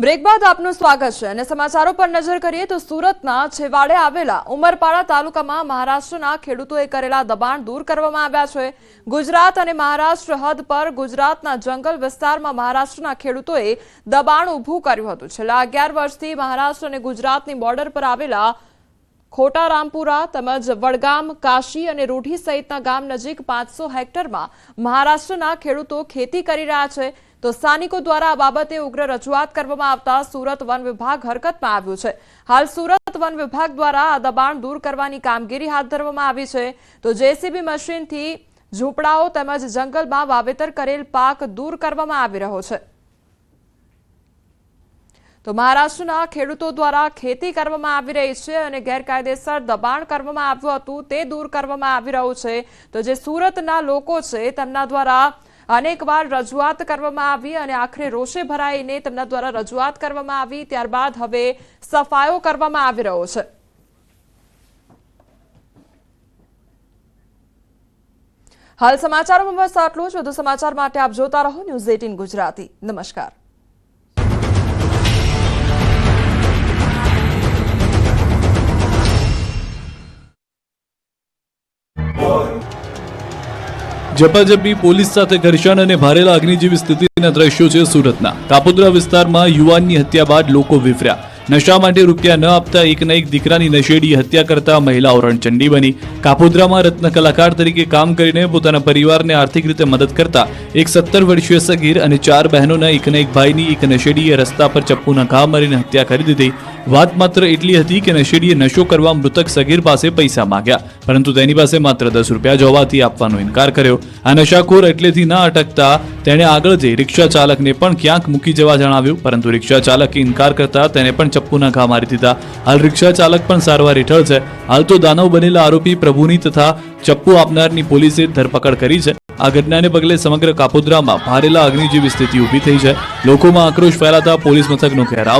Break બાદ આપનું સ્વાગત છે અને સમાચારો પર નજર કરીએ તો સુરતના છેવાડે આવેલા ઉમરપાડા તાલુકામાં મહારાષ્ટ્રના ખેડૂતોએ કરેલા દબાણ દૂર કરવામાં આવ્યા છે। ગુજરાત અને મહારાષ્ટ્ર હદ પર ગુજરાતના જંગલ વિસ્તારમાં મહારાષ્ટ્રના ખેડૂતોએ દબાણ ઊભું કર્યું હતું। છેલ્લા 11 વર્ષથી મહારાષ્ટ્ર અને ગુજરાતની બોર્ડર પર આવેલા खोटा रामपुरा तमज वडगाम काशी और रूढ़ी सहित गाम नजीक 500 हेक्टर में महाराष्ट्रना खेडूतो खेती करी रह्या छे। तो स्थानिको द्वारा आ बाबते उग्र रजूआत करवामां आवता सूरत वन विभाग हरकत में आव्युं छे। हाल सूरत वन विभाग द्वारा आ दबाण दूर करवानी कामगीरी हाथ धरवामां आवी छे। तो जेसीबी मशीन थी झूंपड़ाओ तमज जंगल में वावेतर करेल पाक दूर करवामां आवी रह्यो छे। तो महाराष्ट्रना खेडूतो द्वारा खेती करवामां आवी रही छे अने गैरकायदेसर दबाण करवामां आव्युं हतुं ते दूर करवामां आवी रह्युं छे। तो जे सूरतना लोको छे तेमना द्वारा अनेकवार रजूआत करवामां आवी अने आखरे रोषे भराईने तेमना द्वारा रजूआत करवामां आवी। त्यारबाद हवे सफायो करवामां आवी रह्यो छे। हाल समाचारों में बस आटलुं ज। વધુ સમાચાર માટે આપ જોતા રહો ન્યૂઝ 18 ગુજરાતી। નમસ્કાર। झपाझपी पोलीस साथे घर्षण અને ભારેલા અગ્નિ જેવી સ્થિતિના દ્રશ્યો છે સુરતના। કાપોદ્રા વિસ્તારમાં યુવાનની હત્યા બાદ લોકો વિફર્યા। નશા માટે રૂપિયા ન આપતા એકના એક દીકરાની નશેડી હત્યા કરતા મહિલાઓ રણચંડી બની। કાપોદ્રામાં રત્ન કલાકાર તરીકે કામ કરીને પોતાના પરિવારને આર્થિક રીતે મદદ કરતા એક 17 વર્ષીય સગીર અને 4 બહેનોના એકના એક ભાઈની એક નશેડીએ રસ્તા પર ચપ્પુના ઘા મારીને હત્યા કરી દીધી। વાત માત્ર એટલી હતી કે નશેડીએ નશો કરવા મૃતક સગીર પાસે પૈસા માંગ્યા, પરંતુ તેની પાસે માત્ર 10 રૂપિયા જ હોવાથી આપવાનો ઇનકાર કર્યો। આ નશાખોર એટલેથી ન અટકતા તેણે આગળ જઈ રિક્ષા ચાલકને પણ ક્યાંક મૂકી જવા જણાવ્યું, પરંતુ રિક્ષા ચાલકે ઇનકાર કરતા તેને પણ ચપ્પુના ઘા મારી દીધા। હાલ રિક્ષા ચાલક પણ સારવાર હેઠળ છે। હાલ તો દાનવ બનેલા આરોપી પ્રભુની તથા ચપ્પુ આપનારની પોલીસે ધરપકડ કરી છે। આ ઘટનાને પગલે સમગ્ર કાપોદ્રામાં ભારેલા અગ્નિ જેવી સ્થિતિ ઊભી થઈ છે। લોકોમાં આક્રોશ ફેલાતા પોલીસ મથકનો ઘેરાવ